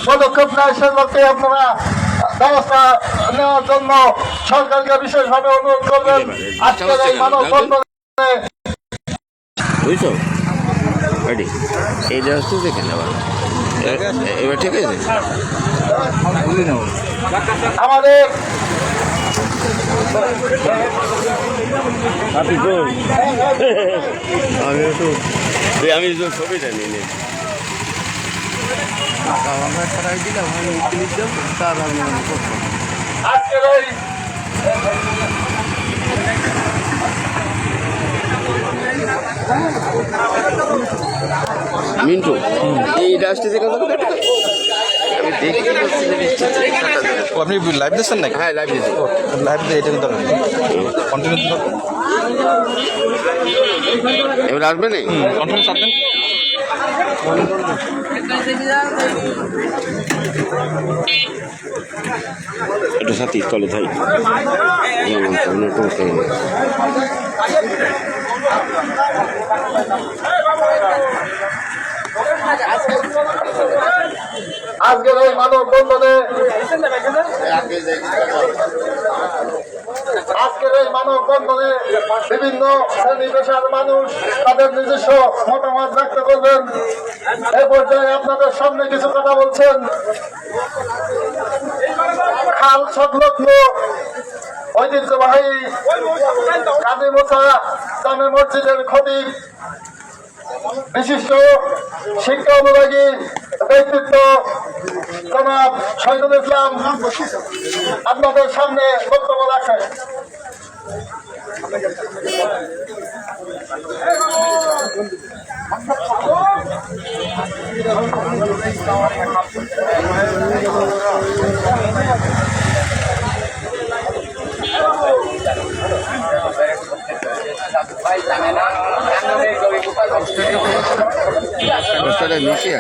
পদক্ষেপ নেয় সেগুলোকে আপনারা ব্যবস্থা নেওয়ার জন্য সরকারকে বিশেষভাবে অনুরোধ করবেন। আজকের এই মানববন্ধনে বুঝছো রেডি এইটা হচ্ছে যেখানে আবার এবার ঠিক আছে আমাদের আমি ছবি জানি আজকের এই মিন্টু এইটা আসতেছে কথা আমি দেখতে আপনি লাইভ দিচ্ছেন নাকি? হ্যাঁ লাইভ দিয়েছি লাইভ দিয়ে এটা কিন্তু কন্টিনিউ এবার আসবে না কন্টিনিউ থাকবেন। একটু সাথী তলে থাই আজকের এই মানববন্ধনে বিভিন্ন শ্রেণী পেশার মানুষ তাদের নিজস্ব মতামত ব্যক্ত করবেন। এ পর্যায়ে আপনাদের সামনে কিছু কথা বলছেন খাল সংলগ্ন ঐতিহ্যবাহী কাজী মুসা জামে মসজিদের খতিব বিশিষ্ট শিক্ষা অনুরাগী ব্যক্তিত্ব জনাব শহীদুল ইসলাম আপনাদের সামনে বক্তব্য রাখেন। মিশিয়ে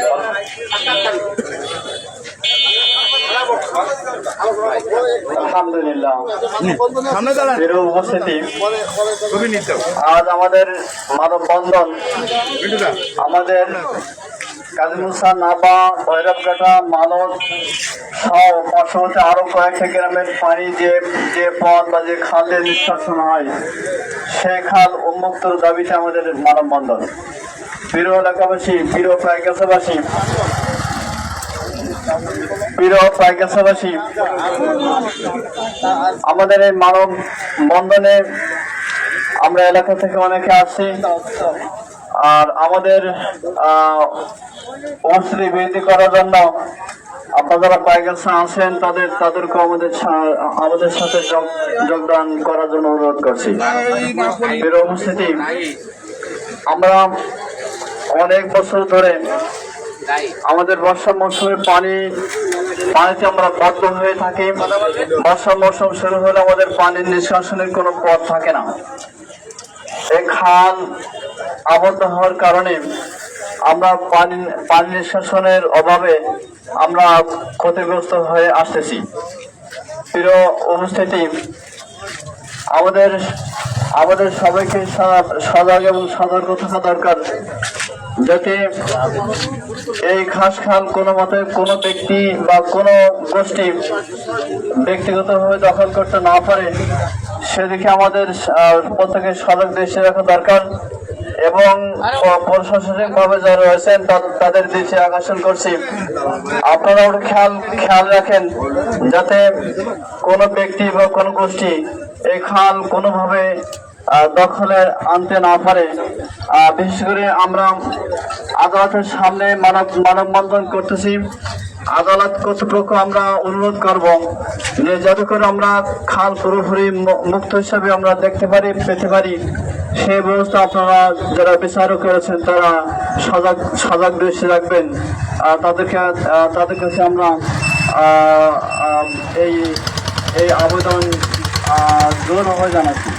আলহামদুলিল্লাহ উপস্থিতি আজ আমাদের মানববন্ধন আমাদের কাজী মুসা নাবা ভৈরবঘাটা মানত সহ পার্শ্ববর্তী আরো কয়েকটা গ্রামের পানি যে পথ বা যে খালের নিষ্কাশন হয় সেই খাল উন্মুক্তর দাবিতে আমাদের মানববন্ধন। প্রিয় এলাকাবাসী, প্রিয় প্রায়গাছাবাসী, আমাদের এই মানব বন্ধনে আমরা এলাকা থেকে অনেকে আসছি আর আমাদের উপস্থিতি বৃদ্ধি করার জন্য আপনারা যারা প্রায়গাছা আছেন তাদেরকে আমাদের সাথে যোগদান করার জন্য অনুরোধ করছি। প্রিয় উপস্থিতি, আমরা অনেক বছর ধরে আমাদের বর্ষা মৌসুমে পানিতে আমরা বদ্ধ হয়ে থাকি। বর্ষা মৌসুম শুরু হলে আমাদের পানির নিষ্কাশনের কোনো পথ থাকে না। এই খাল আবদ্ধ হওয়ার কারণে আমরা পানি নিষ্কাশনের অভাবে আমরা ক্ষতিগ্রস্ত হয়ে আসতেছি। প্রিয় উপস্থিতি, আমাদের সবাইকে সজাগ এবং সতর্ক থাকা দরকার যাতে এই খাস খাল কোনো মতে কোনো ব্যক্তি বা কোনো গোষ্ঠী ব্যক্তিগতভাবে দখল করতে না পারে সেদিকে আমাদের প্রত্যেকের সজাগ দৃষ্টি রাখা দরকার এবং প্রশাসনিক ভাবে যারা রয়েছেন তাদের দৃষ্টি আকর্ষণ করছি আপনারা ওটা খেয়াল রাখেন যাতে কোনো ব্যক্তি বা কোনো গোষ্ঠী এই খাল কোনোভাবে দখলে আনতে না পারে। বিশেষ করে আমরা আদালতের সামনে মানববন্ধন করতেছি। আদালত কর্তৃপক্ষ আমরা অনুরোধ করব যে যাতে করে আমরা খাল পুরোপুরি মুক্ত হিসাবে আমরা পেতে পারি সেই ব্যবস্থা আপনারা যারা বিচারক করেছেন তারা সজাগ দৃষ্টি রাখবেন। তাদের কাছে আমরা এই আবেদন জোরভাবে জানাচ্ছি।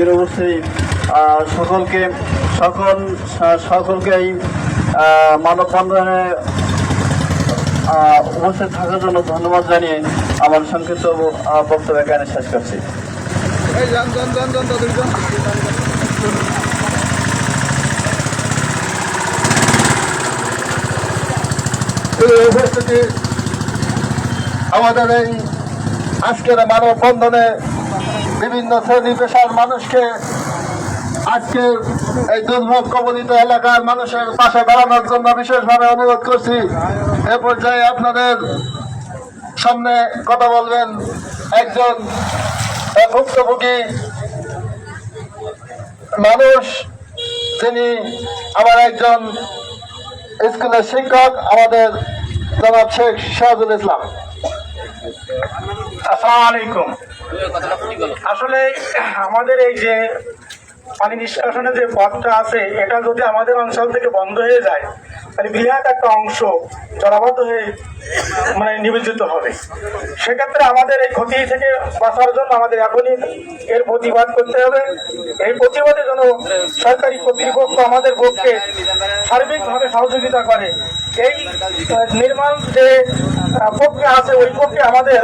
এর অবশ্যই সকলকে এই মানববন্ধনে উপস্থিত থাকার জন্য ধন্যবাদ জানিয়ে আমার সংক্ষিপ্ত বক্তব্য এখানে শেষ করছি। উপস্থিতি আমাদের এই আজকের মানববন্ধনে বিভিন্ন শ্রেণী পেশার মানুষকে আজকে এই দুর্ভোগ কবলিত এলাকার মানুষের পাশে দাঁড়ানোর জন্য বিশেষভাবে অনুরোধ করছি। এ পর্যায়ে আপনাদের সামনে কথা বলবেন একজন ভুক্তভোগী মানুষ, যিনি আমার একজন স্কুলের শিক্ষক, আমাদের জনাব শেখ সিরাজুল ইসলাম। আসসালামু আলাইকুম। আসলে আমাদের এই যে পানি নিষ্কাশনের যে পথটা আছে, এটা যদি আমাদের অঞ্চল থেকে বন্ধ হয়ে যায় তাহলে বৃহৎ একটা অংশ জলাবদ্ধ হয়ে নিবেদিত হবে। সেক্ষেত্রে আমাদের এই ক্ষতি থেকে বাঁচার জন্য আমাদের এখনই এর প্রতিবাদ করতে হবে। এই প্রতিবাদের জন্য সরকারি কর্তৃপক্ষ আমাদের পক্ষে সার্বিকভাবে সহযোগিতা করে। এই নির্মাণ যে প্রক্রিয়া আছে ওই প্রক্রিয়া আমাদের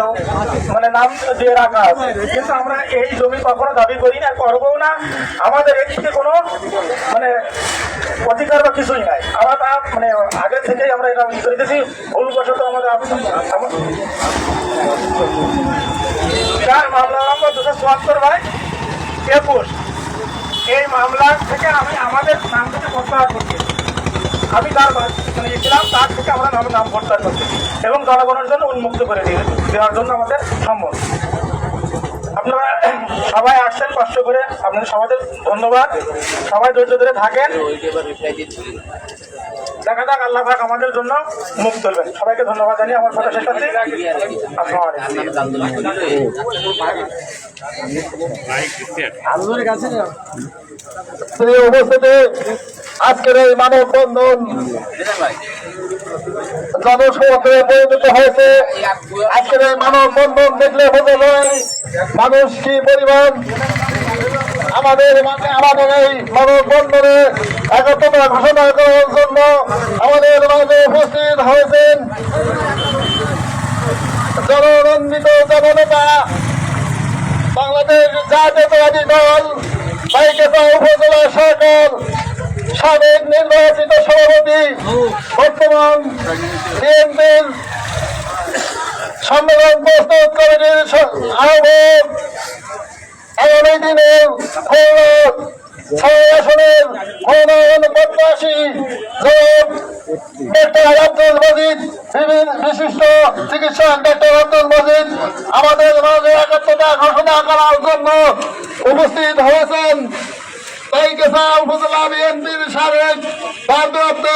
নাম দিয়ে রাখা আছে, কিন্তু আমরা এই জমি কখনো দাবি করি না, করবো না। আমাদের এর থেকে কোনো অধিকার বা কিছুই নাই। আমরা তা আগে থেকেই আমরা এটা করেছি। ভুলবশত আমাদের মামলা নম্বর 274/21 এই মামলা থেকে আমি আমাদের নাম থেকে প্রত্যাহার করছি। আমি তার ছিলাম, তার থেকে আমরা নাম প্রত্যাহার করছি এবং জনগণের জন্য উন্মুক্ত করে দেওয়ার জন্য আমাদের সম্মত। আপনারা সবাই আসছেন কষ্ট করে, আপনাদের সবাইকে ধন্যবাদ। সবাই ধৈর্য ধরে থাকেন, দেখা যাক আল্লাহ পাক আমাদের জন্য মুখ তুলবেন। সবাইকে ধন্যবাদ জানিয়ে আমার কথা শেষ করছি। উপস্থিতি আজকের এই মানববন্ধন জনসমুদ্রে পরিণত হয়েছে। আজকের এই মানববন্ধন দেখলে বোঝা যায় মানুষ কি পরিমাণ আমাদের এই মানববন্ধনে একত্রতা ঘোষণা করার জন্য আমাদের মাঝে উপস্থিত হয়েছেন জননন্দিত জননেতা বাংলাদেশ জাতীয়তাবাদী দল বাইকেতা উপজেলা সরকার সাবেক নির্বাচিত সভাপতি, বর্তমান বিএনপির সম্মেলন প্রস্তুত কমিটির আহ্বায়ক, আগামী দিনের 6 আসনের মনোনয়ন প্রত্যাশী ডাক্তার আব্দুল মজিদ, বিশিষ্ট চিকিৎসক ডাক্তার আব্দুল মজিদ আমাদের মাঝে একাত্মতা ঘোষণা করার জন্য উপস্থিত হয়েছেন। বাইকেছা উপজেলা বিএনপির সাবেক ভারপ্রাপ্ত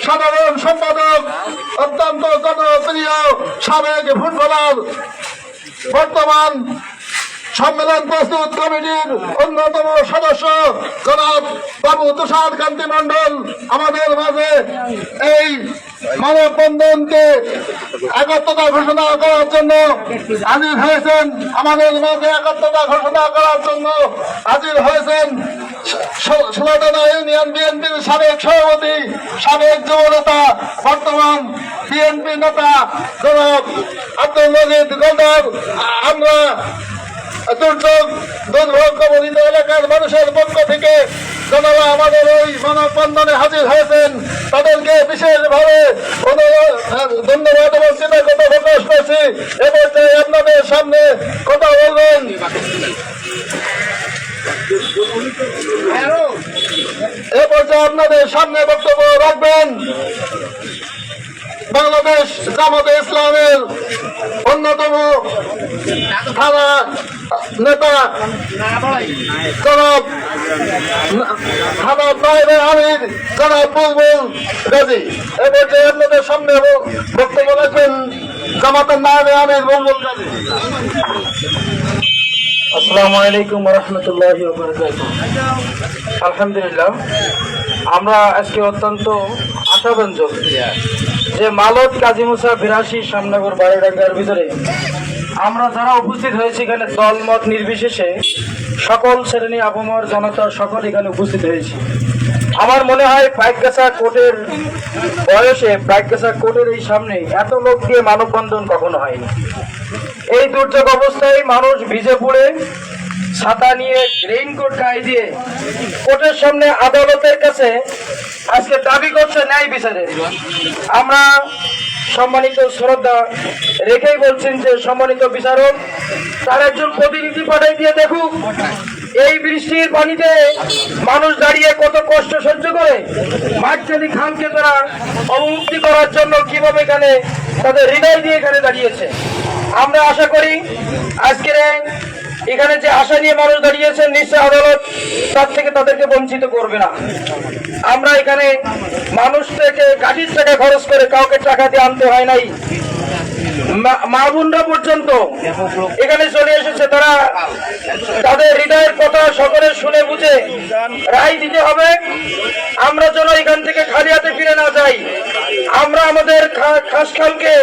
সাধারণ সম্পাদক, অত্যন্ত জনপ্রিয় সাবেক ফুটবলার, বর্তমান সম্মেলন প্রস্তুত কমিটির অন্যতম সদস্য জনাব বাবু তুষার কান্তি মন্ডল আমাদের মাঝে এই মানববন্ধনকে একাত্মতা ঘোষণা করার জন্য হাজির হয়েছেন। আমাদের মাঝে একাত্মতা ঘোষণা করার জন্য হাজির হয়েছেন ষোলতলা ইউনিয়ন বিএনপির সাবেক সভাপতি, সাবেক যুব নেতা, বর্তমান বিএনপি নেতা জনাব আব্দুল মজিদ গোলদার। আমরা দুর্ভোগ কবলিত এলাকার মানুষের পক্ষ থেকে যারা আমাদের ওই মানববন্ধনে হাজির হয়েছেন তাদেরকে বিশেষভাবে ধন্যবাদ এবং কৃতজ্ঞতা প্রকাশ করছি। এ পর্যায়ে আপনাদের সামনে কথা বলবেন আপনাদের সামনে বক্তব্য রাখবেন বাংলাদেশ জামাতে ইসলামের অন্যতম থানা নেতা জনাব নায়েবে আমির জনাব বুলবুল গাজী। এ পর্যায়ে আপনাদের সামনে বক্তব্য রাখবেন জামাতের নায়েবে আমির বুলবুল গাজী। আসসালামু আলাইকুম ওয়া রাহমাতুল্লাহি ওয়া বারাকাতুহু। আলহামদুলিল্লাহ, আমরা আজকে অত্যন্ত আশাব্যঞ্জক যে মালত কাজী মুসা 82 শ্যামনগর বারোডাঙ্গার ভিতরে আমরা যারা উপস্থিত হয়েছি, এখানে দলমত নির্বিশেষে সকল শ্রেণী আবমর জনতা সকল এখানে উপস্থিত হয়েছি। আমার মনে হয় পাইকগাছা কোর্টের বয়সে পাইকগাছা কোর্টের এই সামনে এত লোক দিয়ে মানববন্ধন কখনো হয়নি। এই দুর্যোগ অবস্থায় মানুষ ভিজে পড়ে ছাতা নিয়ে রেইনকোট গায়ে দিয়ে কোর্টের সামনে আদালতের কাছে আজকে দাবি করছে ন্যায় বিচারে। আমরা সম্মানিত শ্রদ্ধা রেখেই বলছেন যে সম্মানিত বিচারক তার একজন প্রতিনিধি পাঠাই দিয়ে দেখুক এই বৃষ্টির পানিতে মানুষ দাঁড়িয়ে কত কষ্ট সহ্য করে মাঝখানি খানকে তারা অবমুক্তি করার জন্য কিভাবে এখানে তাদের হৃদয় দিয়ে এখানে দাঁড়িয়েছে। আমরা আশা করি আজকের এখানে যে আশা নিয়ে মানুষ দাঁড়িয়েছেন নিশ্চয় আদালত তার থেকে তাদেরকে বঞ্চিত করবে না। আমরা এখানে মানুষ থেকে গাড়ির টাকা খরচ করে কাউকে টাকা দিয়ে আনতে হয় নাই, মা বোনরা পর্যন্ত এখানে চলে এসেছে। তারা তাদের হৃদয়ের কথা সকলে শুনে বুঝে রায় দিতে হবে। আমরা যেন এখান থেকে খালি হাতে ফিরে না যাই। আমরা আমাদের খাসখালকে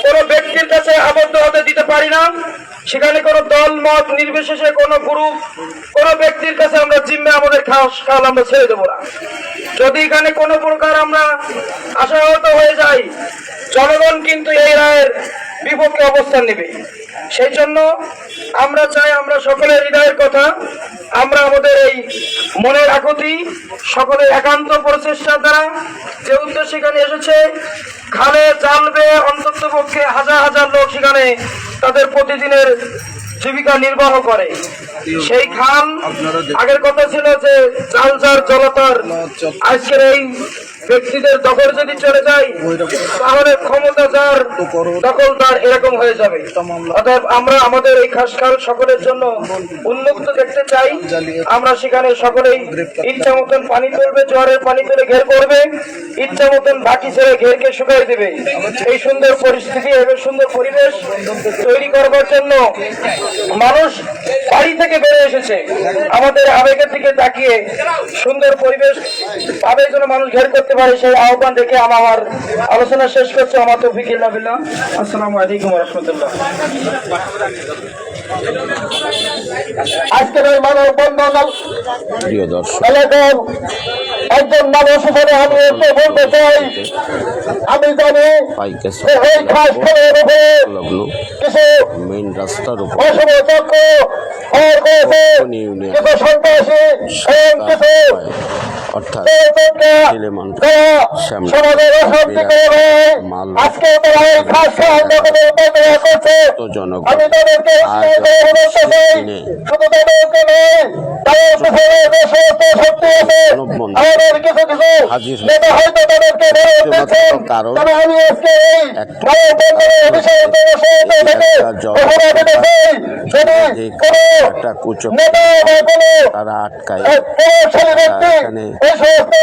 কোনো ব্যক্তির কাছে আবদ্ধ হতে দিতে পারি না। সেখানে কোনো দল মত নির্বিশেষে কোনো গ্রুপ কোনো ব্যক্তির কাছে আমরা জিম্মে আমাদের খাসখাল আমরা ছেড়ে দেবো না। যদি এখানে কোনো প্রকার আমরা আশাহত হয়ে যাই জনগণ কিন্তু এই রায়ের বিপক্ষে অবস্থান নেবে। সেই জন্য আমরা চাই আমরা সকলের হৃদয়ের কথা আমরা আমাদের এই মনের আকুতি সকলের একান্ত প্রচেষ্টা দ্বারা যে উদ্দেশ্য সেখানে এসেছে খালে জাল বেয়ে অন্তত পক্ষে হাজার হাজার লোক সেখানে তাদের প্রতিদিনের জীবিকা নির্বাহ করে। সেই খাল আগের কথা ছিল যে জাল জার জলতার, আজকের এই ব্যক্তিদের দখল যদি চলে যায় তাহলে ক্ষমতা যার দখলদার এরকম হয়ে যাবে। অতএব আমরা আমাদের এই খাসখাল সকলের জন্য উন্মুক্ত দেখতে চাই। আমরা সেখানে সকলেই ইচ্ছা মতন পানি তুলবে, জোয়ারের পানি তুলে ঘের করবে, ইচ্ছা মতন বাকি ছেড়ে ঘেরকে শুকাই দেবে। এই সুন্দর পরিস্থিতি এবং সুন্দর পরিবেশ তৈরি করবার জন্য মানুষ বাড়ি থেকে বেড়ে এসেছে। আমাদের আবেগের দিকে তাকিয়ে সুন্দর পরিবেশ আবেগ যেন মানুষ ঘের করতে পারে সেই আহ্বান রেখে আমার আলোচনা শেষ করছে। আমার তৌফিক ইল্লা বিল্লাহ। আসসালামু আলাইকুম ওয়া রাহমাতুল্লাহ। আজকের এই মানববন্ধন প্রিয় দর্শক এলাকার একজন মানুষ হিসেবে আমি একটু বলতে চাই, আমি জানি পাইকাসা এই খাসখালের উপরে লগ্ন কিছু মেইন রাস্তার উপর অশুভ চক্র ইউনিয়ন কিছু সন্ত্রাসী এবং কিছু অর্থাৎ ছেলেমান সমাজের অশান্তি করে আজকে তারা এই খাসখাল দখলের প্রতিবাদ করছে। জনগণ আমি তাদেরকে শুধু তাদেরকে নয় তাদের পিছনে যে সমস্ত শক্তি আছে আমাদের কিছু কিছু নেতা হয়তো তাদেরকে দিচ্ছেন। তবে আমি আজকে এই মানববন্ধনের বিষয়ে থেকে ঘোষণা দিতে চাই, যদি কোনো নেতা বা কোনো প্রভাবশালী ব্যক্তি এই সমস্ত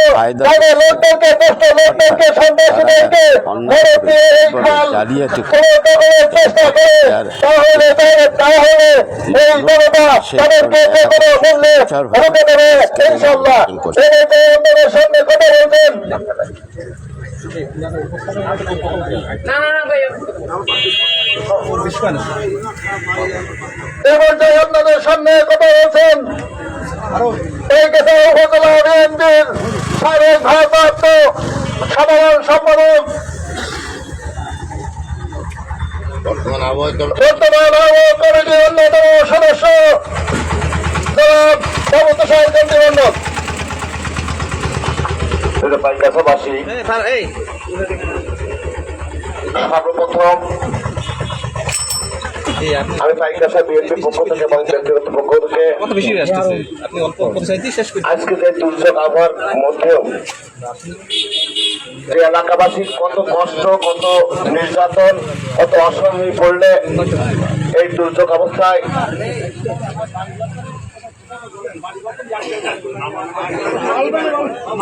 তাদের লোকদেরকে দুষ্ট লোকদেরকে সন্ত্রাসীদেরকে ভোট দিয়ে এই খাল কোনো দখলের চেষ্টা করে তাহলে এই জনতা তাদেরকে যে কোনো মূল্যে রুখে দেবে ইনশাআল্লাহ। এই সামনে কথা বলবেন আপনাদের সামনে কথা বলছেন এই গেছে উপজেলা বিএনপির সাবেক ভারপ্রাপ্ত সাধারণ সম্পাদক বর্তমান আহ্বায়ক কমিটির অন্যতম সদস্য জনাব বাবু তুষার কান্তি মণ্ডল। পাইকাছাবাসী সর্বপ্রথম আমি পাইকাছা বিএনপির পক্ষ থেকে এবং ব্যক্তিগত পক্ষ থেকে আজকে যে দুর্যোগ আবহাওয়ার মধ্যেও যে এলাকাবাসীর কত কষ্ট, কত নির্যাতন, কত অসহায় হয়ে পড়লে এই দুর্যোগ অবস্থায়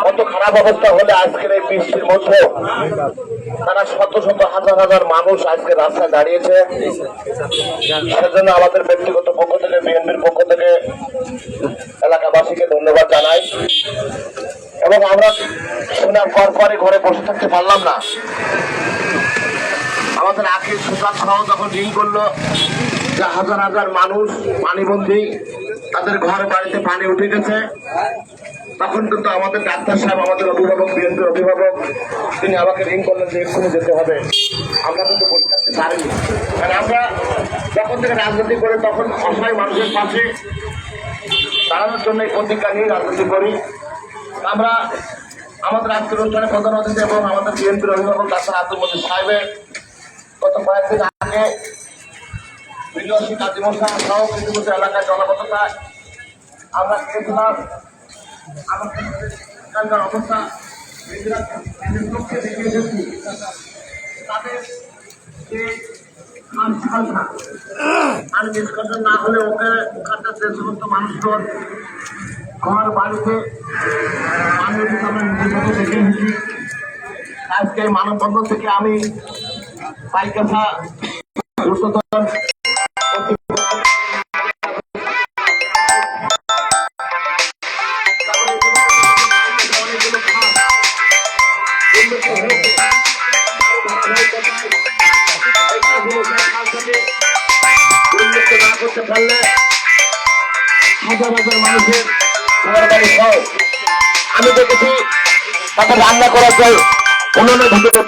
কত খারাপ অবস্থা হলে আজকের এই বৃষ্টির মধ্যে তারা শত শত হাজার হাজার মানুষ আজকে রাস্তায় দাঁড়িয়েছে। সেজন্য আমাদের ব্যক্তিগত পক্ষ থেকে বিএনপির পক্ষ থেকে এলাকাবাসীকে ধন্যবাদ জানাই। এবং আমরা শোনার পরপরই ঘরে বসে থাকতে পারলাম না। আমাদের আখির সুতার সহ যখন রিং করলো যে হাজার হাজার মানুষ পানিবন্দী, তাদের ঘর বাড়িতে পানি উঠে গেছে, তখন কিন্তু আমাদের ডাক্তার সাহেব, আমাদের অভিভাবক, বিএনপির অভিভাবক, তিনি আমাকে রিং করলেন যে এক্ষুনি যেতে হবে। আমরা কিন্তু বসে থাকতে পারিনি, কারণ আমরা যখন থেকে রাজনীতি করি তখন অসহায় মানুষের পাশে দাঁড়ানোর জন্য এই প্রতিজ্ঞা নিয়ে রাজনীতি করি। আমরা আমাদের আজকের অনুষ্ঠানে প্রধান অতিথি এবং আমাদের বিএনপির অভিভাবক ডাক্তার আব্দুল মজিদ সাহেবের গত কয়েকদিন আগে বিজয়ী কাজিমুল খান সহ কিছু কিছু এলাকায় জলাবদ্ধতায় আমরা গিয়েছিলাম। আমাদের অবস্থা তাদের যে আর নিষ্কাশন না হলে ওখানকার যে সমস্ত মানুষজন ঘর বাড়িতে আমি নিজের মতো দেখে এসেছি। আজকে মানববন্ধন থেকে আমি পাইকাঠা ঊর্ধ্বতন না করতে পারলে হাজার হাজার মানুষের ঘর বাড়ি সহ আমি দেখেছি তাদের রান্না করার জন্য উনুনের ভিতরে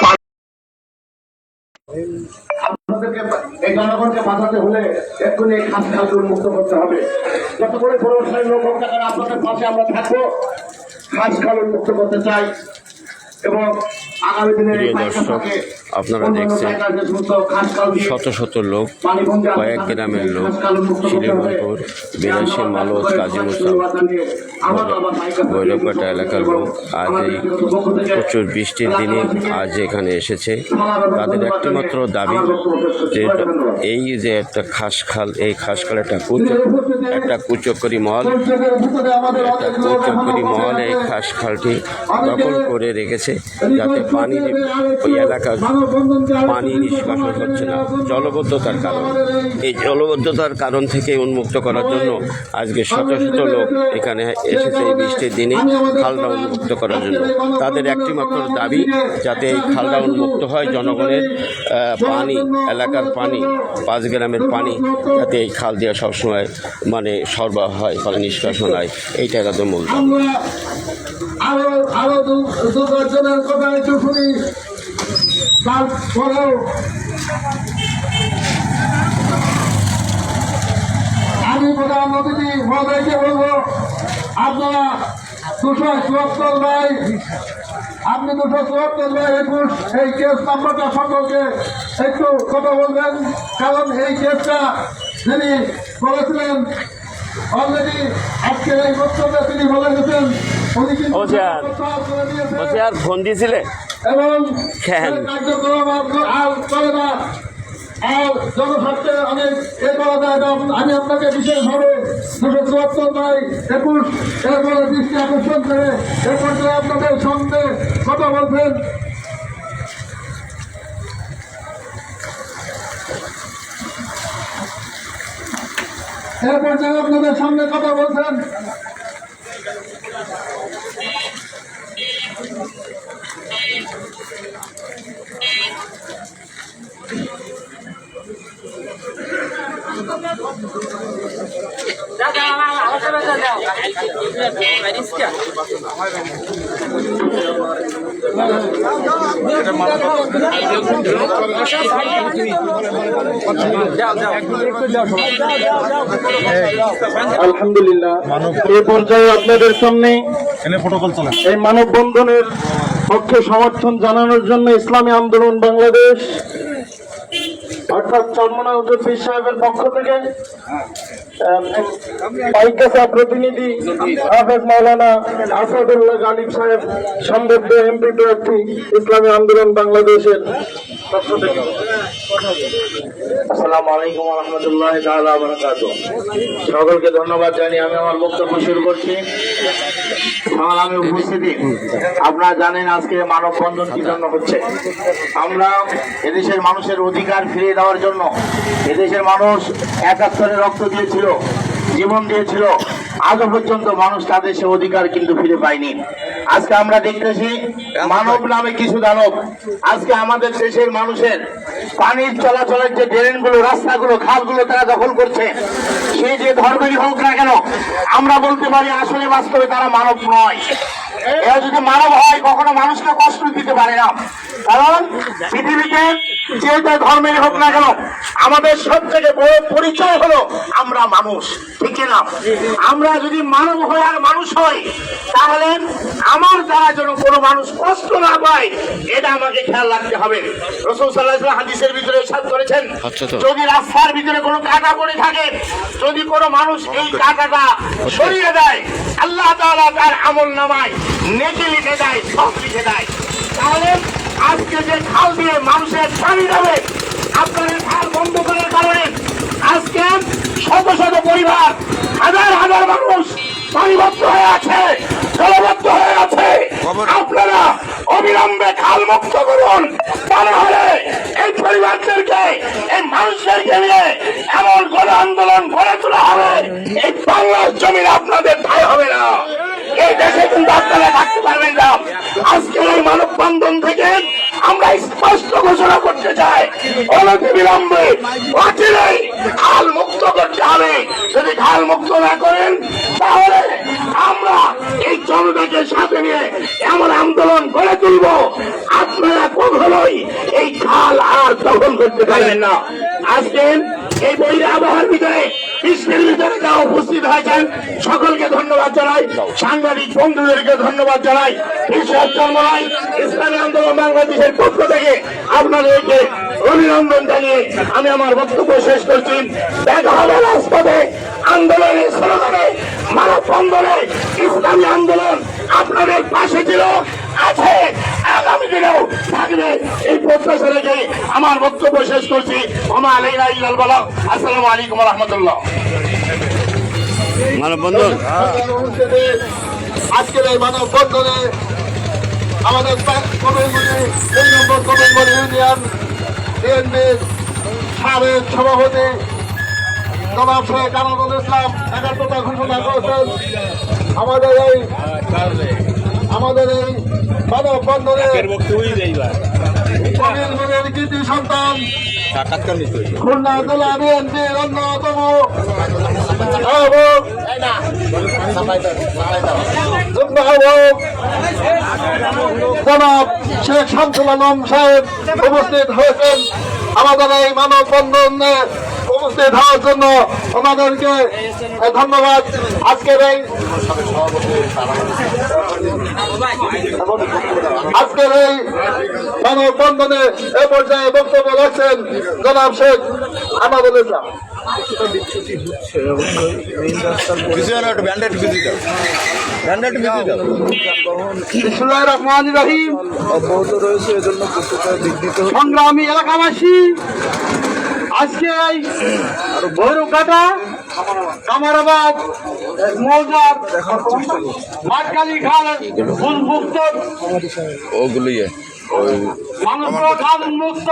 এই জনগণকে বাঁচাতে হলে এক্ষুনি এই খাস খালগুলো মুক্ত করতে হবে। যত করে প্রভাবশালী লোক হোক না কেন আপনাদের পাশে আমরা থাকবো। খাস খাল মুক্ত করতে চাই এবং আগামী দিনে প্রিয় দর্শক, আপনারা দেখছেন শত শত লোক, কয়েক গ্রামের লোক, শিলিগুড়িপুর, বিরাশি মালত, কাজিমুসা, ভৈরবঘাটা এলাকার লোক আজ এই প্রচুর বৃষ্টির দিনে আজ এখানে এসেছে। তাদের একটিমাত্র দাবি যে এই যে একটা খাসখাল, এই খাসখাল একটা কুচক্করি মহল এই খাসখালটি দখল করে রেখেছে, যাতে পানি ওই এলাকার পানি নিষ্কাশন হচ্ছে না জলবদ্ধতার কারণ। এই জলবদ্ধতার কারণ থেকে উন্মুক্ত করার জন্য আজকে শত শত লোক এখানে এসেছে এই বৃষ্টির দিনে খালটা উন্মুক্ত করার জন্য। তাদের একটিমাত্র দাবি যাতে এই খালটা উন্মুক্ত হয়, জনগণের পানি, এলাকার পানি, 5 গ্রামের পানি যাতে এই খাল দিয়ে সবসময় মানে সরবরাহ হয়, পানি নিষ্কাশন হয়, এইটা তাদের মূল দাবি। আরো দুজনের কথা একটু শুনি। তারপরেও আমি প্রধান অতিথি মহোদয়কে বলবো, আপনারা 274 বাই 21 এই কেস নাম্বারটা সম্পর্কে একটু কথা বলবেন, কারণ এই কেসটা যিনি বলেছিলেন অলরেডি আজকের এই বক্তব্যে তিনি বলে গেছেন উনি কিন্তু আর ফোন দিয়েছিলে এবং কার্যক্রম আর চলে না, আর জনস্বার্থে অনেক এ করা যায়। আমি আপনাকে বিশেষভাবে 274 বাই 21 এরপরে দৃষ্টি আকর্ষণ করে এ পর্যায়ে আপনাদের সঙ্গে কথা বলবেন। এ পর্যায়ে আপনাদের সামনে কথা বলছেন আলহামদুলিল্লাহ, এই পর্যায়ে আপনাদের সামনে এই মানববন্ধনের পক্ষে সমর্থন জানানোর জন্য ইসলামী আন্দোলন বাংলাদেশ অর্থাৎ চরমনা হুজুর পীর সাহেবের পক্ষ থেকে পাইকাঠা প্রতিনিধি হাফেজ মাওলানা আসাদুল্লাহ গালিব সাহেব সম্বদ্ধ এমপি প্রার্থী ইসলামী আন্দোলন বাংলাদেশের পক্ষ থেকে। আসসালামু আলাইকুম ওয়া রাহমাতুল্লাহি তাআলা ওয়া বারাকাতুহু। সকলকে ধন্যবাদ জানিয়ে আমি আমার বক্তব্য শুরু করছি। সংগ্রামী উপস্থিতি, আপনারা জানেন আজকে মানববন্ধন কি জন্য হচ্ছে। আমরা এদেশের মানুষের অধিকার ফিরিয়ে দেওয়ার জন্য, এদেশের মানুষ 71-এ রক্ত দিয়েছিল, জীবন দিয়েছিল, আজও পর্যন্ত মানুষ তাদের সে অধিকার কিন্তু ফিরে পায়নি। আজকে আমরা দেখতেছি মানব নামে কিছু দানব আজকে আমাদের দেশের মানুষের পানির চলাচলের যে ড্রেনগুলো, রাস্তাগুলো, খালগুলো তারা দখল করছে। সেই যে ধর্মেরই হোক না কেন, আমরা বলতে পারি আসলে বাস্তবে তারা মানব নয়। এরা যদি মানব হয় কখনো মানুষকে কষ্ট দিতে পারে না, কারণ পৃথিবীতে যে ধর্মেরই হোক না কেন আমাদের সব থেকে বড় পরিচয় হলো আমরা মানুষ, ঠিক না? আমরা যদি মানব হই আর মানুষ হই, তাহলে আমার দ্বারা যেন কোনো মানুষ কষ্ট না পায়, এটা আমাকে খেয়াল রাখতে হবে। রাসূল সাল্লাল্লাহু আলাইহি ওয়াসাল্লাম হাদিসের ভিতরে ইরশাদ করেছেন, যদি রাস্তার ভিতরে কোনো কাঁটা পড়ে থাকে, যদি কোনো মানুষ এই কাঁটাটা সরিয়ে দেয়, আল্লাহ তাআলা তার আমলনামায় নেকি লিখে দেয়, সব লিখে দেয়। তাহলে আজকে যে খাল দিয়ে মানুষের পানি যাবে, আপনাদের খাল বন্ধ করার কারণে আজকে শত শত পরিবার, হাজার হাজার মানুষ পানিবদ্ধ হয়ে আছে, জলবদ্ধ হয়ে আছে। আপনারা অবিলম্বে খাল মুক্ত করুন, তা না হলে এই পরিবারদেরকে, এই মানুষদেরকে নিয়ে এমন কোন আন্দোলন গড়ে তোলা হবে, এই বাংলার জমিনে আপনাদের ঠাঁই হবে না, এই দেশে কিন্তু আপনারা থাকতে পারবেন না। আজকের এই মানববন্ধন থেকে আমরা স্পষ্ট ঘোষণা করতে চাই, অনতি বিলম্বে অচিরেই খাল মুক্ত করতে হবে। যদি খাল মুক্ত না করেন, তাহলে আমরা এই জনতাকে সাথে নিয়ে এমন আন্দোলন গড়ে তুলব, আপনারা কখনোই এই খাল আর দখল করতে পারবেন না। আজকে এই বৈরী আবহাওয়ার ভিতরে, বিশ্বের ভিতরে যা উপস্থিত হয়েছেন, সকলকে ধন্যবাদ জানাই, সাংবাদিক বন্ধুদেরকে ধন্যবাদ জানাই। ঈশ্বর চন্দ্রমাই ইসলামী আন্দোলন বাংলাদেশের পক্ষ থেকে আপনাদেরকে অভিনন্দন জানিয়ে আমি আমার বক্তব্য শেষ করছি। দেখা হবে রাজপথে, আন্দোলনের স্লোগানে, মানববন্ধনে। ইসলামী আন্দোলন আপনাদের পাশে ছিল, আছে, আগামী দিনেও থাকবে, এই প্রত্যাশা রেখে আমার বক্তব্য শেষ করছি। ওমা আলাইনা ইল্লাল বালাগ। আসসালামু আলাইকুম ওয়া রাহমাতুল্লাহ। মানববন্ধন আজকের এই মানববন্ধনে আমাদের 2 নম্বর কমেন্টবাড়ি ইউনিয়ন বিএনপির সাবেক সভাপতি জনাব শেখ আনাদুল ইসলাম একাত্মতা ঘোষণা করেছেন। আমাদের এই মানববন্ধনে কমিলমুনের কৃতি সন্তান খুলনা জেলা বিএনপির অন্যতম জনাব শেখ শামসুল আলম সাহেব উপস্থিত হয়েছেন। আমাদের এই মানববন্ধনে উপস্থিত হওয়ার জন্য ওনাদেরকে ধন্যবাদ। আজকের এই মানববন্ধনে এ পর্যায়ে বক্তব্য রাখছেন জনাব শেখ আনাদুল ইসলাম। বিসমিল্লাহির রহমানির রহিম। সংগ্রামী এলাকাবাসী, আজকে এই ভৈরবঘাটা কামারাবাদ মৌজার মাঠকালী খাল উন্মুক্ত, ওগুলি মানুষ খাল উন্মুক্ত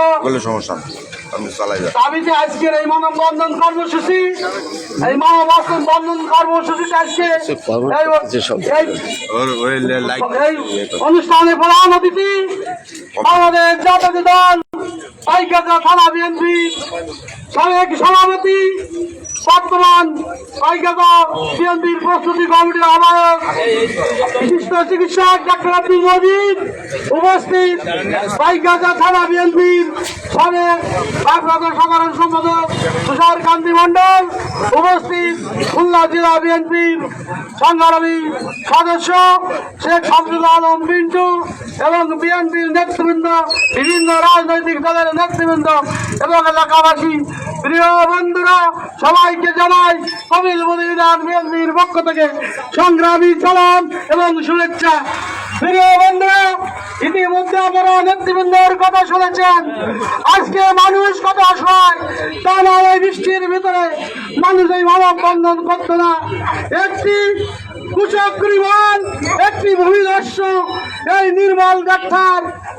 সমস্যা দাবিতে আজকের এই মানববন্ধন কর্মসূচি। এই মানববন্ধন কর্মসূচিতে আজকে এই অনুষ্ঠানে প্রধান অতিথি বাংলাদেশ জাতীয় দল পাইকাটা থানা বিএনপি সাবেক সভাপতি, বর্তমান পাইকাটা বিএনপির প্রস্তুতি কমিটির আহ্বায়ক, বিশিষ্ট চিকিৎসক ডাক্তার আব্দুল মজিদ উপস্থিত, পাইকাটা থানা বিএনপির সাবেক সাধারণ সম্পাদক তুষার কান্তি মন্ডল উপস্থিত, খুলনা জেলা বিএনপির সংগ্রামী সদস্য শেখ শামসুল আলম পিন্টু এবং বিএনপির নেতৃবৃন্দ, বিভিন্ন রাজনৈতিক দলের নেতৃবৃন্দ এবং এলাকাবাসী, প্রিয় বন্ধুরা, সবাইকে জানাই কমিলমুনি ইউনিয়ন বিএনপির পক্ষ থেকে সংগ্রামী সালাম এবং শুভেচ্ছা। প্রিয় বন্ধুরা, ইতিমধ্যে আপনারা নেতৃবৃন্দের কথা শুনেছেন। আজকে মানুষ কত অসহায়, তা না এই বৃষ্টির ভিতরে মানুষ এই মানববন্ধন করত না। একটি কুচক্রিমান, একটি ভূমিধস্য, এই নির্মল ডাক্তার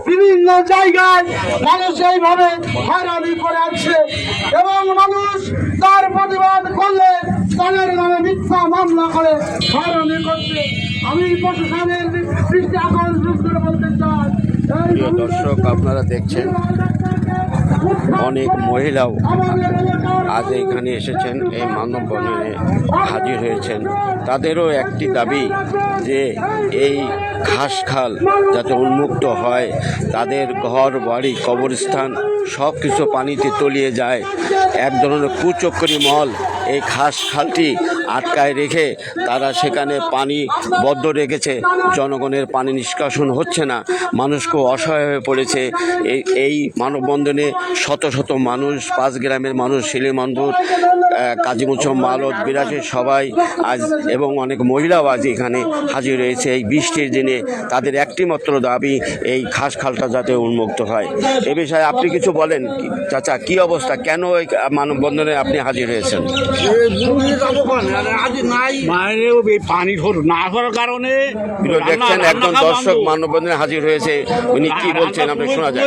বিভিন্ন জায়গায় মানুষ এইভাবে হয়রানি করে আসছে এবং মানুষ তার প্রতিবাদ করলে তাদের নামে মিথ্যা মামলা করে হয়রানি করছে। আমি প্রশাসনের দৃষ্টি আকর্ষণ করে বলতে চাই, প্রিয় দর্শক, আপনারা দেখছেন অনেক মহিলাও আজ এখানে এসেছেন, এই মানববন্ধনে হাজির হয়েছেন। তাদেরও একটি দাবি যে এই ঘাসখাল যাতে উন্মুক্ত হয়, তাদের ঘর বাড়ি কবরস্থান সব কিছু পানিতে তলিয়ে যায়, এক ধরনের কুচক্করি মহল এই খাস খালটি আটকায় রেখে তারা সেখানে পানি বদ্ধ রেখেছে। জনগণের পানি নিষ্কাশন হচ্ছে না, মানুষ খুব অসহায় হয়ে পড়েছে। এই মানববন্ধনে শত শত মানুষ, 5 গ্রামের মানুষ, শিলিমন্দুর, কাজীমুচম, মালত, বিরাজে সবাই আজ এবং অনেক মহিলাও আজ এখানে হাজির রয়েছে। এই বৃষ্টির দিনে তাদের একটি মাত্র দাবি এই খাস খালটা যাতে উন্মুক্ত হয়। এ বিষয়ে আপনি কিছু বলেন চাচা, কি অবস্থা, কেন এই মানববন্ধনে আপনি হাজির হয়েছেন? পানি না হওয়ার কারণে দেখছেন একজন দর্শক মানববন্ধনে হাজির হয়েছে, উনি কি বলছেন আপনি শোনা যায়।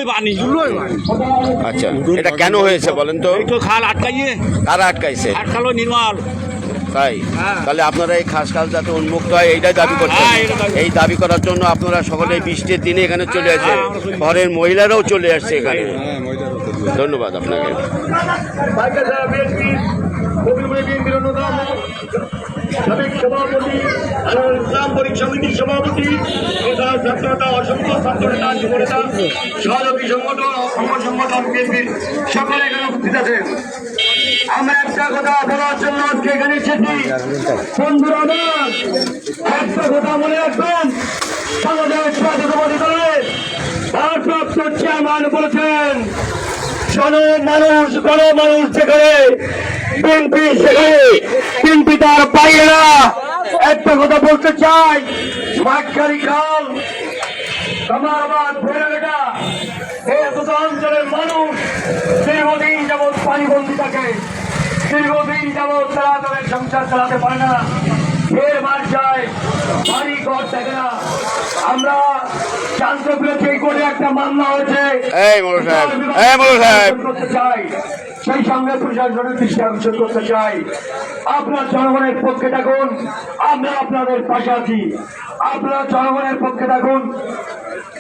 আচ্ছা, এটা কেন হয়েছে বলেন তো? খাল আটকাইয়ে, কারা আটকাইছে? আটকালো নির্মল। তাই? তাহলে আপনারা এই খাস খাল যাতে উন্মুক্ত হয় এইটাই দাবি করছেন। এই দাবি করার জন্য আপনারা সকলে বৃষ্টির দিনে এখানে চলে আসছেন, ঘরের মহিলারাও চলে আসছে এখানে। ধন্যবাদ আপনাকে। সাবেক সভাপতি, ইসলাম পরিক সমিতির সভাপতি, ছাত্রতা, অসংখ্য ছাত্রনেতা, যুবনেতা, সহযোগী সংগঠন, অঙ্গ সংগঠন, বিএনপির সকলে এখানে উপস্থিত আছেন। আমরা একটা কথা বলার জন্য আজকে এখানে এসেছি। বন্ধুরা আমার, একটা কথা মনে রাখবেন, বাংলাদেশ জাতীয়তাবাদী দলের ভারপ্রাপ্ত চেয়ারম্যান বলেছেন, গণমানুষ যেখানে, বিএনপি সেখানে, বিএনপি তার বাইরে না। একটা কথা বলতে চাই, মাঠখালি খাল, কামারবাদ, ভৈরবেটা, এই দুটো অঞ্চলের মানুষ দীর্ঘদিন যাবৎ পানিবন্দী থাকে, দীর্ঘদিন যাবৎ তারা তাদের সংসার চালাতে পারে না, ফের মার যায়, বাড়ি ঘর থাকে না। আমরা জানতে পেরেছি এই করে একটা মামলা হয়েছে, করতে চাই, সেই সঙ্গে প্রশাসনের দৃষ্টি আকর্ষণ করতে চাই। আপনার জনগণের পক্ষে থাকুন, আমরা আপনাদের পাশে আছি। আপনারা জনগণের পক্ষে থাকুন,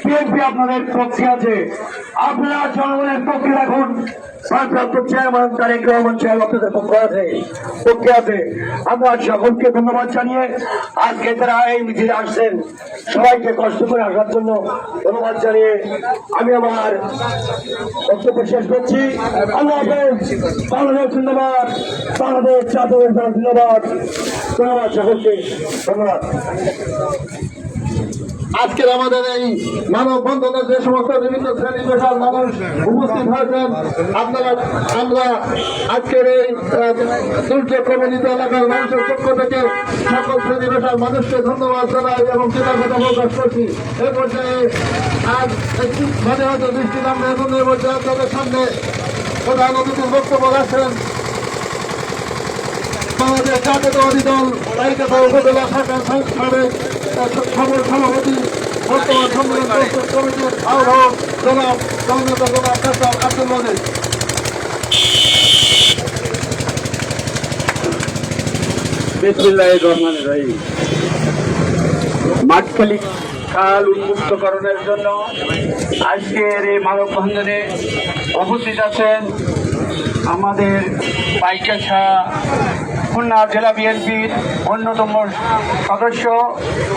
বিএনপি আপনাদের পক্ষে আছে। আপনারা জনগণের পক্ষে থাকুন, ভারপ্রাপ্ত চেয়ারম্যান তারেক রহমান সাহেব আপনাদের পক্ষে আছে। আমরা সকলকে ধন্যবাদ জানিয়ে আজকে যারা এই মিছিলে আসছেন সবাইকে কষ্ট করে আসার জন্য ধন্যবাদ জানিয়ে আমি আমার বক্তব্য শেষ করছি। আল্লাহ হাফেজ। বাংলাদেশ জিন্দাবাদ, বাংলাদেশ জাতীয়তাবাদী দল জিন্দাবাদ। ধন্যবাদ সকলকে, ধন্যবাদ। আজকের আমাদের এই মানববন্ধনে যে সমস্ত বিভিন্ন শ্রেণী পেশার মানুষ উপস্থিত হয়েছেন, আমরা আজকের এই দুর্যোগ প্রবণিত এলাকার মানুষের পক্ষ থেকে সকল শ্রেণী পেশার মানুষকে ধন্যবাদ জানাই এবং কৃতজ্ঞতা প্রকাশ করছি। এ পর্যায়ে আজ মাঝে মাঝে দৃষ্টি নামবে এবং এর মধ্যে আপনাদের সামনে প্রধান অতিথির বক্তব্য রাখছেন বাংলাদেশ জাতীয়তাবাদী দল তালিকা উপজেলা শাখার সাবেক সভাপতি, বর্তমান সম্মেলন কমিটির আহ্বায়ক জনাব আব্দুল মজিদ। বিসমিল্লাহির রহমানির রহিম। মাঠখালি খাল উন্মুক্তকরণের জন্য আজকের এই মানববন্ধনে উপস্থিত আছেন আমাদের পাইকাছা খুলনা জেলা বিএনপির অন্যতম সদস্য,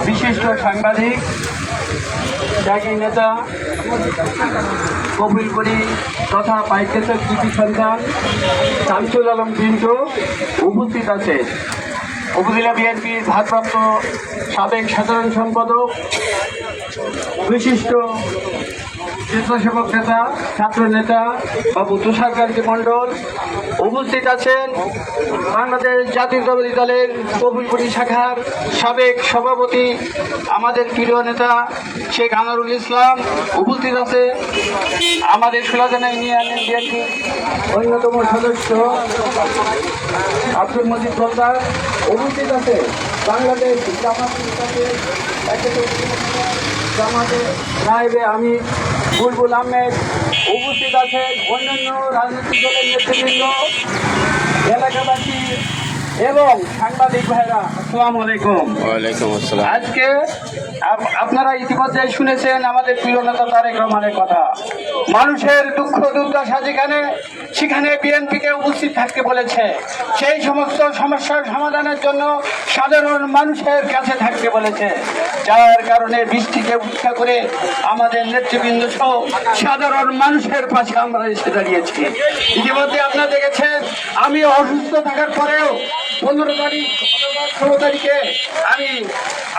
বিশিষ্ট সাংবাদিক, ত্যাগী নেতা কবির করি তথা পাইকাছার কৃতি সন্তান শামসুল আলম পিন্টু উপস্থিত আছে। উপজেলা বিএনপির ভারপ্রাপ্ত সাবেক সাধারণ সম্পাদক, বিশিষ্ট স্বেচ্ছাসেবক নেতা, ছাত্র নেতা বাবু তুষারকান্তি মণ্ডল উপস্থিত আছেন। বাংলাদেশ জাতীয়তাবাদী দলের কবিরপুরি শাখার সাবেক সভাপতি আমাদের প্রিয় নেতা শেখ আনোয়ারুল ইসলাম উপস্থিত আছে। আমাদের সুলাজানা ইউনিয়নের বিএনপির অন্যতম সদস্য আব্দুল মজিদ সরকার উপস্থিত আছে। বাংলাদেশ জামাতে নায়েবে আমি বুলবুল আহমেদ উপস্থিত আছেন। অন্যান্য রাজনৈতিক দলের নেতৃবৃন্দ, এলাকাবাসী এবং সাংবাদিক ভাইরা, আসসালামু আলাইকুম। ওয়ালাইকুম আসসালাম। আজকে আপনারা ইতিমধ্যে শুনেছেন আমাদের প্রিয় নেতা তারেক রহমানের কথা। মানুষের দুঃখ দুর্দশা সেখানে বিএনপিকে উপস্থিত থাকতে বলেছে। সেই সমস্ত সমস্যার সমাধানের জন্য সাধারণ মানুষের কাছে থাকতে বলেছে, যার কারণে বৃষ্টিকে উপেক্ষা করে আমাদের নেতৃবৃন্দ সহ সাধারণ মানুষের পাশে আমরা এসে দাঁড়িয়েছি। ইতিমধ্যে আপনারা দেখেছেন আমি অসুস্থ থাকার পরেও 15 তারিখ অথবা 16 তারিখে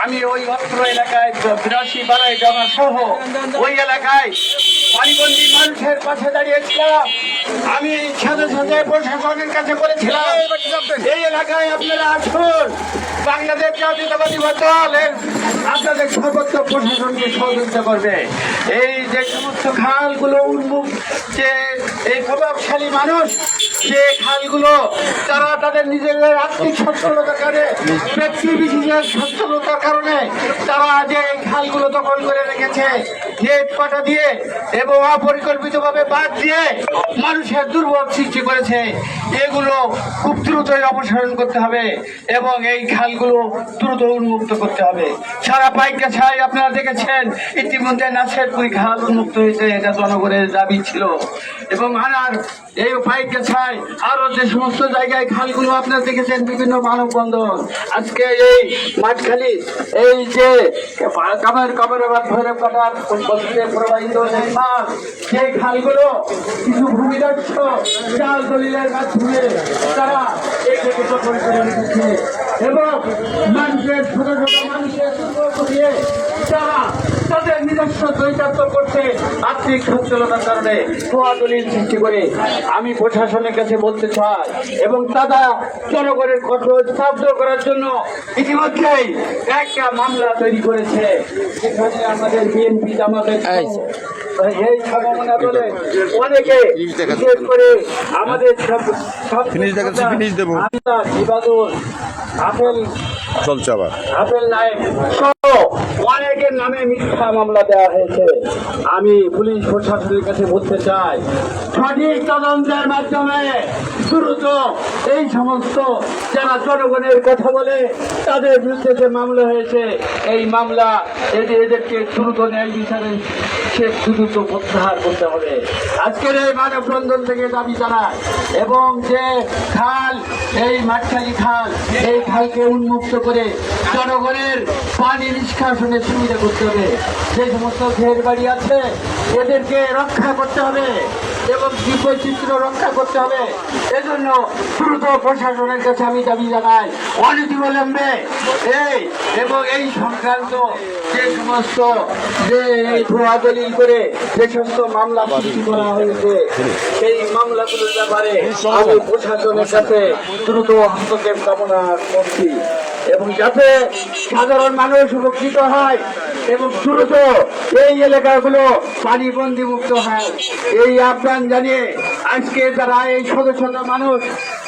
আমি ওই অত্র এলাকায় 82 বাড়াই জমা সহ ওই এলাকায় পানিবন্দী মানুষের পাশে দাঁড়িয়েছিলাম। আমি সাথে সাথে প্রশাসনের কাছে বলেছিলাম, এই এলাকায় আপনারা আসুন, বাংলাদেশ জাতীয়তাবাদী দল আপনাদের সর্বোচ্চ প্রশাসনকে সহযোগিতা করবে। এই যে সমস্ত খালগুলো উন্মুক্ত, যে এই প্রভাবশালী মানুষ যে খালগুলো তারা তাদের নিজেদের আর্থিক সচ্ছলতার কারণে, ব্যক্তি বিশেষের সচ্ছলতার কারণে তারা যে এই খালগুলো দখল করে রেখেছে নেট পাটা দিয়ে এবং অপরিকল্পিতভাবে বাদ দিয়ে মানুষের দুর্ভোগ সৃষ্টি করেছে, এগুলো খুব দ্রুতই অপসারণ করতে হবে এবং এই খালগুলো দ্রুত উন্মুক্ত করতে হবে। সারা পাইকগাছায় আপনারা দেখেছেন ইতিমধ্যে নাসেরপুরি খাল উন্মুক্ত হয়েছে, এটা জনগণের দাবি ছিল। এবং আনার এই পাইকগাছায় আরো যে সমস্ত জায়গায় খালগুলো আপনারা দেখেছেন বিভিন্ন মানববন্ধন, আজকে এই মাঠখালি এই যে কামারাবাদ ভৈরব কাটার প্রবাহিত খাল, সেই খালগুলো কিছু ভূমিদস্য জাল দলিলের মাধ্যমে তারা এটাকে দখল করে রেখেছে এবং মানুষের ছোট ছোট মানুষের দুর্ভোগ দিয়ে তারা তাদের নিজস্ব চরিতার্থ করছে আর্থিক সচ্ছলতার কারণে ভুয়া দলিল সৃষ্টি করে। আমি প্রশাসনের কাছে বলতে চাই এবং তারা জনগণের কথা স্তব্ধ করার জন্য ইতিমধ্যেই একটা মামলা তৈরি করেছে, যেখানে আমাদের বিএনপি জামাতের এই সম্ভাবনা বলে অনেকে বিশেষ করে আমাদের ইবাদুল আপেল নায়েক সহ অনেকের নামে মিথ্যা মামলা দেওয়া হয়েছে। আমি পুলিশ প্রশাসনের কাছে বলতে চাই, সঠিক তদন্তের মাধ্যমে দ্রুত এই সমস্ত যারা জনগণের কথা বলে তাদের বিরুদ্ধে যে মামলা হয়েছে, এই মামলা এদেরকে দ্রুত ন্যায় বিচারে সে দ্রুত প্রত্যাহার করতে হবে। আজকের এই মানববন্ধন থেকে দাবি জানায় এবং যে খাল, এই মাঠখালি খাল, এই খালকে উন্মুক্ত করে জনগণের পানি নিষ্কাশনের সুবিধা করতে হবে। যে সমস্ত ঘের বাড়ি আছে এদেরকে রক্ষা করতে হবে এবং জীববৈচিত্র্য রক্ষা করতে হবে। এজন্য দ্রুত প্রশাসনের কাছে আমি দাবি জানাই অনতিবিলম্বে এবং এই সংক্রান্ত যে সমস্ত যে ভুয়া দলিল করে যে সমস্ত মামলা সৃষ্টি করা হয়েছে সেই মামলাগুলোর ব্যাপারে আমি প্রশাসনের কাছে দ্রুত হস্তক্ষেপ কামনা করছি এবং যাতে সাধারণ মানুষ উপকৃত হয় এবং দ্রুত এই এলাকাগুলো পানিবন্দী মুক্ত হয়, এই আহ্বান জানিয়ে আজকে যারা এই ছোট ছোট মানুষ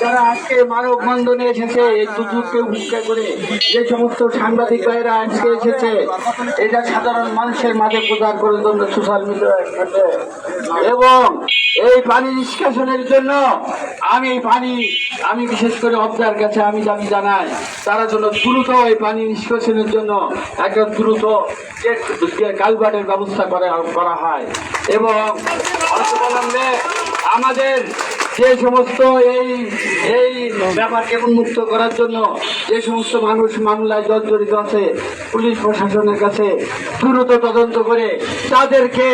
যারা আজকে মানববন্ধনে এসেছে, এই দুর্যোগকে উপেক্ষা করে যে সমস্ত সাংবাদিক ভাইরা আজকে এসেছে, এটা সাধারণ মানুষের মাঝে প্রচার করার জন্য সোশ্যাল মিডিয়ায় এবং এই পানি নিষ্কাশনের জন্য আমি বিশেষ করে অবদার কাছে আমি দাবি জানাই তারা জন্য দ্রুত এই পানি নিষ্কাশনের জন্য একটা দ্রুত কালভার্টের ব্যবস্থা করা হয় এবং অল্পবিলম্বে আমাদের যে সমস্ত এই ব্যাপারকে উন্মুক্ত করার জন্য যে সমস্ত মানুষ মামলায় জড়িত আছে পুলিশ প্রশাসনের কাছে দ্রুত তদন্ত করে তাদেরকে,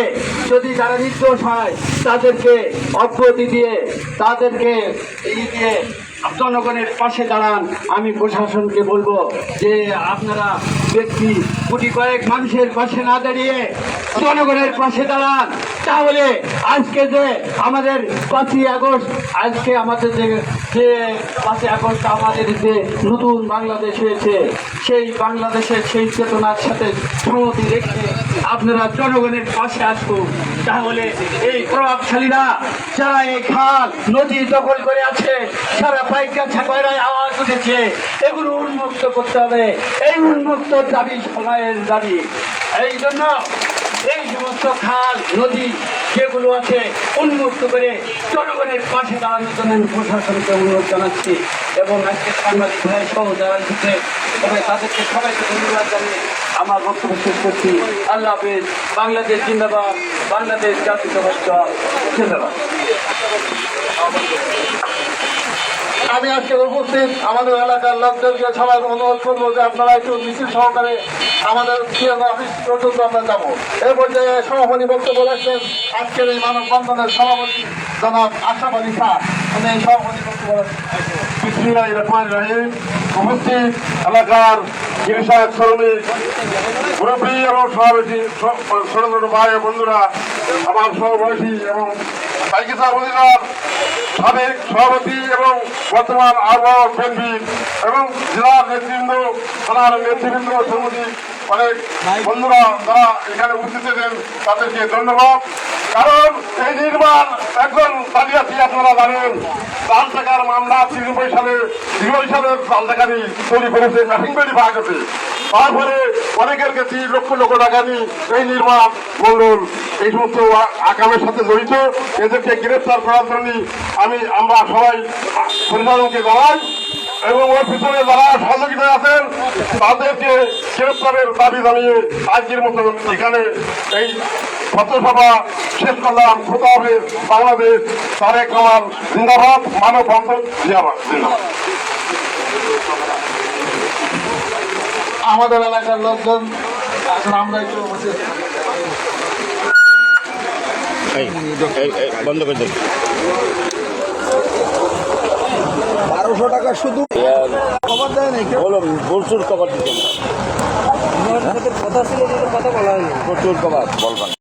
যদি তারা নির্দোষ হয় তাদেরকে অব্যাহতি দিয়ে তাদেরকে দিয়ে জনগণের পাশে দাঁড়ান। আমি প্রশাসনকে বলবো যে আপনারা ব্যক্তি কোটি কয়েক মানুষের পাশে না দাঁড়িয়ে জনগণের পাশে দাঁড়ান, তাহলে আজকে যে আমাদের 5ই আগস্ট, আজকে আমাদের যে 5ই আগস্ট আমাদের যে নতুন বাংলাদেশ হয়েছে, সেই বাংলাদেশের সেই চেতনার সাথে সংহতি রেখে আপনারা জনগণের পাশে আসুন। তাহলে এই প্রভাবশালীরা যারা এই খাল নদী দখল করে আছে, সারা পাইকগাছা কয়রায় আওয়াজ উঠেছে, এগুলো উন্মুক্ত করতে হবে। এই উন্মুক্ত দাবি সময়ের দাবি। এই জন্য এই সমস্ত খাল নদী যেগুলো আছে উন্মুক্ত করে জনগণের পাশে দাঁড়ানোর জন্য আমি প্রশাসনকে অনুরোধ জানাচ্ছি এবং আজকে সাংবাদিক ভাই সহ যারা দিচ্ছে তবে তাদেরকে সবাইকে ধন্যবাদ জানিয়ে আমার বক্তব্য শেষ করছি। আল্লাহ হাফেজ। বাংলাদেশ জিন্দাবাদ, বাংলাদেশ জাতীয়তাবাদী দল জিন্দাবাদ। আমি আজকে উপস্থিত আমাদের এলাকার লোকদেরকে সবাই অনুরোধ করবো যে আপনারা একটু মিছিল সহকারে আমাদের অফিস পর্যন্ত আমরা যাবো। এই পর্যায়ে সভাপতি বক্তব্য রাখছেন আজকের এই মানববন্ধনের সভাপতি জনাব আশরাফ আলী স্যার। উপস্থিত এলাকার কৃষক শ্রমিক মুরব্বী এবং সভাপতি ছোট ছোট ভাই ও বন্ধুরা, আমার সহবয়সী এবং পাইকিসা অধিকার সাবেক সভাপতি এবং বর্তমান আহ্বায়ক বিএনপি এবং জেলার নেতৃবৃন্দ, থানার নেতৃবৃন্দ সমিতি অনেক বন্ধুরা যারা এখানে উপস্থিত হয়েছেন তাদেরকে ধন্যবাদ। কারণ এই নির্মাণ একজন তালিয়াছি, আপনারা জানেন চাল টাকার মামলা 93 সালের চাল টাকারই তৈরি করেছে মেশিনবাড়ি ভাগতে। তারপরে অনেকের কাছে লক্ষ লক্ষ টাকা নিয়ে এই নির্মাণ মন্ডল এই সমস্ত আকামের সাথে জড়িত, এদেরকে গ্রেফতার করার জন্য আমরা সবাই পরিচালনকে জানাই এবং ওর ভিতরে যারা সহযোগিতা আছেন তাদেরকে গ্রেফতারের দাবি জানিয়ে আজকের মতো এখানে এই পথসভা শেষ করলাম। খোদা হাফেজ, বাংলাদেশ, তারেক রহমান জিন্দাবাদ, মানববন্ধন জিন্দাবাদ। আমাদের এলাকার লোকজন এখন আমরা একটু বন্ধ করে দেন। 1200 টাকা শুধু খবর দেয় না, বলো, প্রচুর কভার দিচ্ছেন, কথা ছিল, কথা বলা হয়নি। প্রচুর কভার বলবেন।